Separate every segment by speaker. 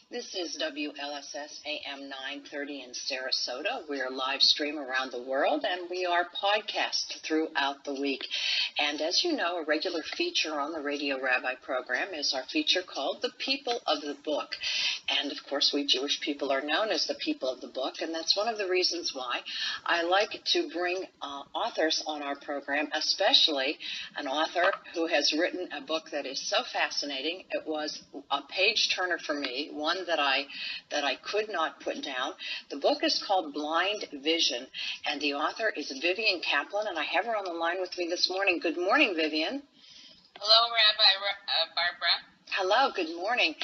Speaker 1: This is WLSS AM 930 in Sarasota. We're live stream around the world, and we are podcast throughout the week. And as you know, a regular feature on the Radio Rabbi program is our feature called The People of the Book. And of course, we Jewish people are known as the people of the book, and that's one of the reasons why I like to bring authors on our program, especially an author who has written a book that is so fascinating. It was a page turner for me, one that I could not put down. The book is called Blind Vision, and the author is Vivian Kaplan, and I have her on the line with me this morning. Good morning, Vivian.
Speaker 2: Hello, Rabbi Barbara.
Speaker 1: Hello, good morning.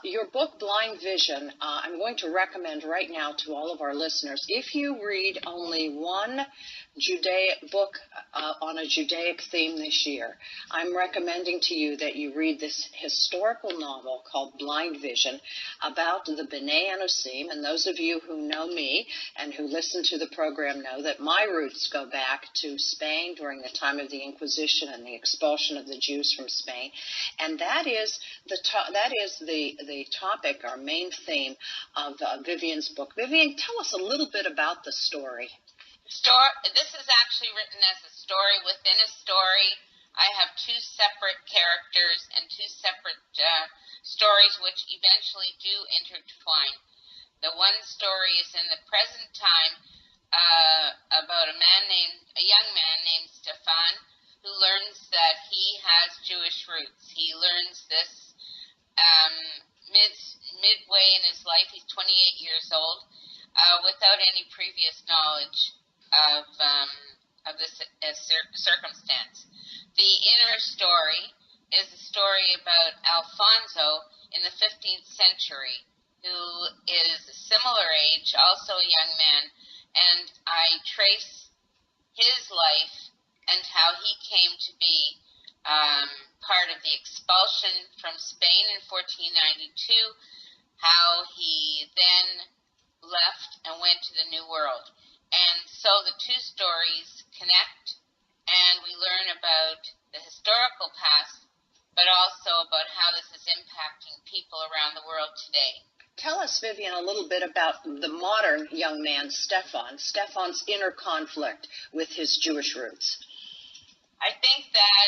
Speaker 1: Your book, Blind Vision, I'm going to recommend right now to all of our listeners, if you read only one Judaic book on a Judaic theme this year, I'm recommending to you that you read this historical novel called Blind Vision about the B'nai Anusim. And those of you who know me and who listen to the program know that my roots go back to Spain during the time of the Inquisition and the expulsion of the Jews from Spain. And that is the topic, our main theme of Vivian's book. Vivian, tell us a little bit about the story.
Speaker 2: This is actually written as a story within a story. I have two separate characters and two separate stories which eventually do intertwine. The one story is in the present time about a young man named Stefan, who learns that he has Jewish roots. He learns this midway in his life. He's 28 years old, without any previous knowledge of this circumstance. The inner story is a story about Alfonso in the 15th century, who is a similar age, also a young man, and I trace his life and how he came to be part of the expulsion from Spain in 1492, how he then left and went to the New World. And so the two stories connect, and we learn about the historical past, but also about how this is impacting people around the world today.
Speaker 1: Tell us, Vivian, a little bit about the modern young man, Stefan's inner conflict with his Jewish roots.
Speaker 2: I think that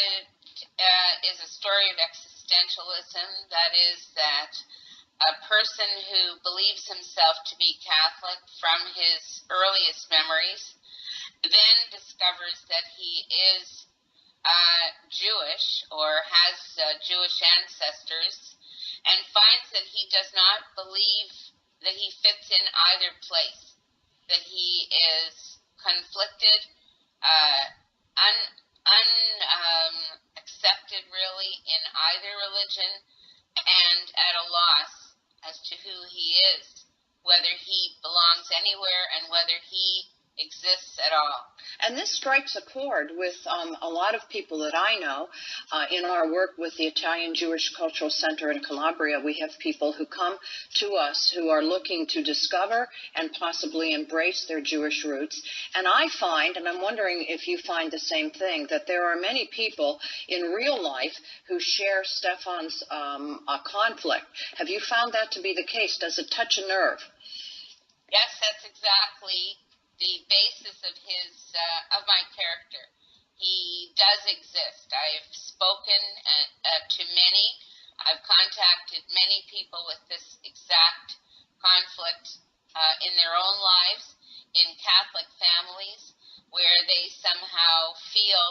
Speaker 2: it is a story of existentialism. That is that a person who believes himself to be Catholic from his earliest memories then discovers that he is Jewish or has Jewish ancestors, and finds that he does not believe that he fits in either place, that he is conflicted, accepted really in either religion, and at a loss as to who he is, whether he belongs anywhere and whether he exists at all.
Speaker 1: And this strikes a chord with a lot of people that I know. In our work with the Italian Jewish Cultural Center in Calabria, we have people who come to us who are looking to discover and possibly embrace their Jewish roots. And I find, and I'm wondering if you find the same thing, that there are many people in real life who share Stefan's conflict. Have you found that to be the case? Does it touch a nerve?
Speaker 2: Yes, that's exactly the basis of of my character. He does exist. I've spoken to many. I've contacted many people with this exact conflict in their own lives, in Catholic families, where they somehow feel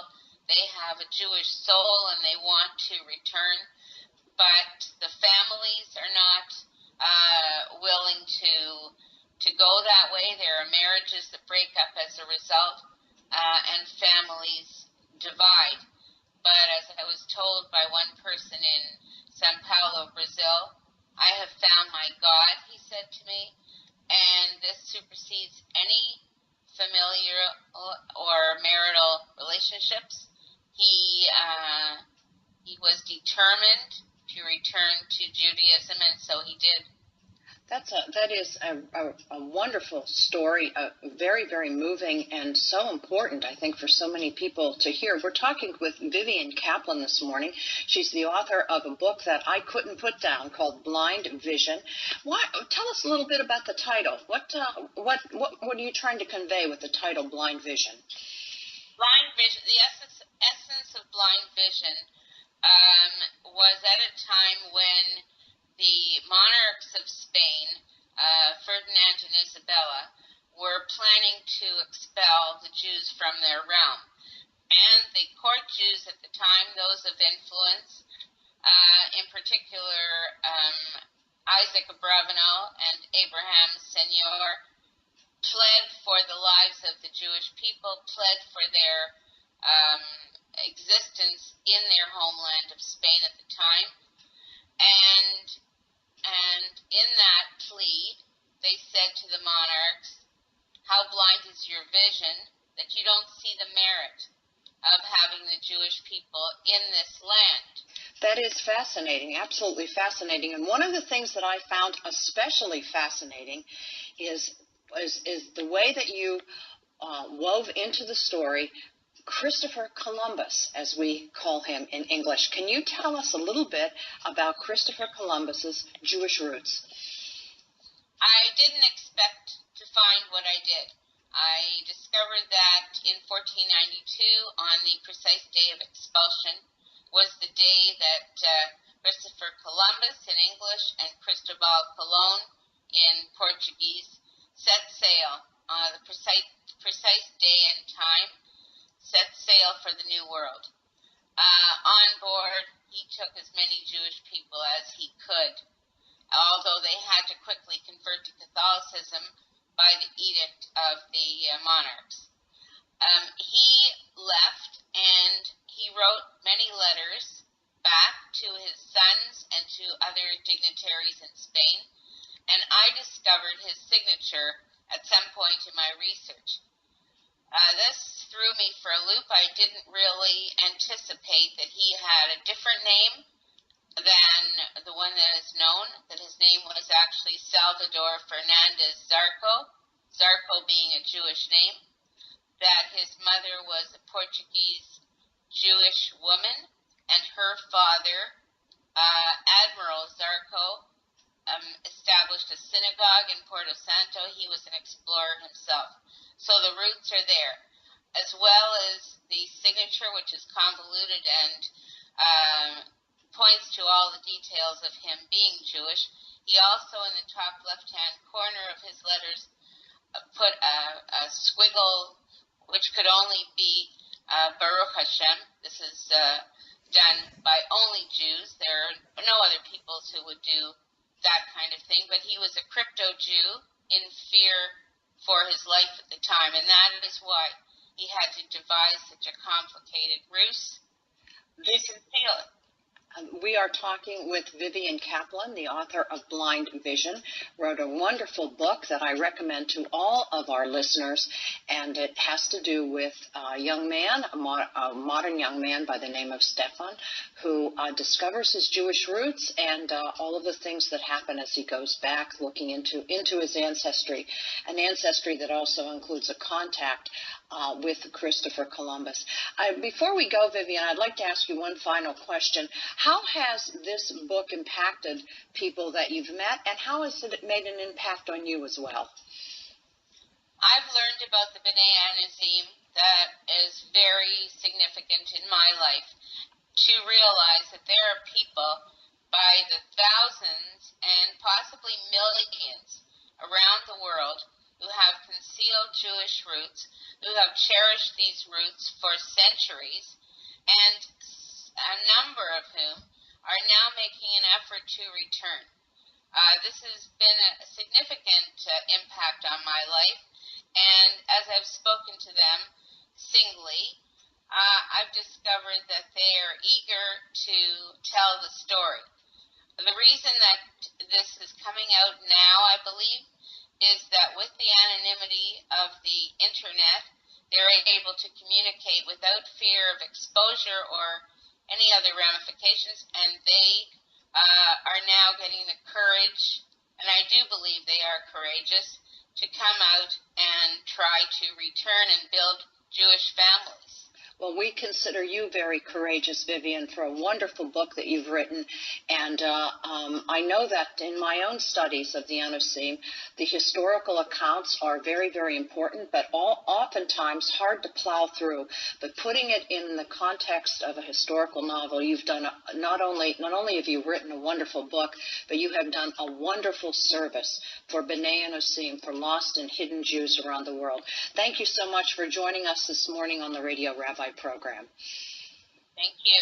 Speaker 2: they have a Jewish soul and they want to return, but the families are not willing to go that way. There are marriages that break up as a result, and families divide. But as I was told by one person in São Paulo, Brazil, I have found my God, he said to me, and this supersedes any familial or marital relationships. He was determined to return to Judaism, and so he did.
Speaker 1: That is a wonderful story, very, very moving and so important, I think, for so many people to hear. We're talking with Vivian Kaplan this morning. She's the author of a book that I couldn't put down called Blind Vision. Tell us a little bit about the title. What are you trying to convey with the title Blind Vision?
Speaker 2: Blind Vision, the essence of blind vision was at a time when the monarchs of Spain, Ferdinand and Isabella, were planning to expel the Jews from their realm. And the court Jews at the time, those of influence, in particular Isaac of Bravanel and Abraham Senior, pled for the lives of the Jewish people, pled for their existence in their homeland of Spain at the time. And in that plea, they said to the monarchs, how blind is your vision that you don't see the merit of having the Jewish people in this land?
Speaker 1: That is fascinating, absolutely fascinating. And one of the things that I found especially fascinating is the way that you wove into the story Christopher Columbus, as we call him in English. Can you tell us a little bit about Christopher Columbus's Jewish roots?
Speaker 2: I didn't expect to find what I did. I discovered that in 1492, on the precise day of expulsion, was the day that Christopher Columbus in English and Cristobal Colon in Portuguese set sail, the precise day and time, set sail for the New World. On board, he took as many Jewish people as he could, although they had to quickly convert to Catholicism by the edict of the monarchs. He left, and he wrote many letters back to his sons and to other dignitaries in Spain, and I discovered his signature at some point in my research. This threw me for a loop. I didn't really anticipate that he had a different name than the one that is known, that his name was actually Salvador Fernandez Zarco, Zarco being a Jewish name, that his mother was a Portuguese Jewish woman, and her father, Admiral Zarco, established a synagogue in Porto Santo. He was an explorer himself. So the roots are there, as well as the signature, which is convoluted and points to all the details of him being Jewish. He also, in the top left-hand corner of his letters, put a squiggle, which could only be Baruch Hashem. This is done by only Jews. There are no other peoples who would do that kind of thing, but he was a crypto-Jew in fear for his life at the time, and that is why he had to devise such a complicated ruse to conceal it.
Speaker 1: We are talking with Vivian Kaplan, the author of Blind Vision, wrote a wonderful book that I recommend to all of our listeners, and it has to do with a young man, a modern young man by the name of Stefan, who discovers his Jewish roots and all of the things that happen as he goes back looking into his ancestry, an ancestry that also includes a contact with Christopher Columbus. Before we go, Vivian, I'd like to ask you one final question. How has this book impacted people that you've met, and how has it made an impact on you as well?
Speaker 2: I've learned about the B'nai Anazim that is very significant in my life, to realize that there are people by the thousands and possibly millions around the world who have concealed Jewish roots, who have cherished these roots for centuries, and a number of whom are now making an effort to return. This has been a significant impact on my life, and as I've spoken to them singly, I've discovered that they are eager to tell the story. The reason that this is coming out now, I believe, is that with the anonymity of the internet, they're able to communicate without fear of exposure or any other ramifications, and they are now getting the courage and I do believe they are courageous, to come out and try to return and build Jewish families.
Speaker 1: Well, we consider you very courageous, Vivian, for a wonderful book that you've written. And I know that in my own studies of the Enosim, the historical accounts are very, very important, but oftentimes hard to plow through. But putting it in the context of a historical novel, you've done not only have you written a wonderful book, but you have done a wonderful service for B'nai Enosim, for lost and hidden Jews around the world. Thank you so much for joining us this morning on the Radio Rabbi program.
Speaker 2: Thank you.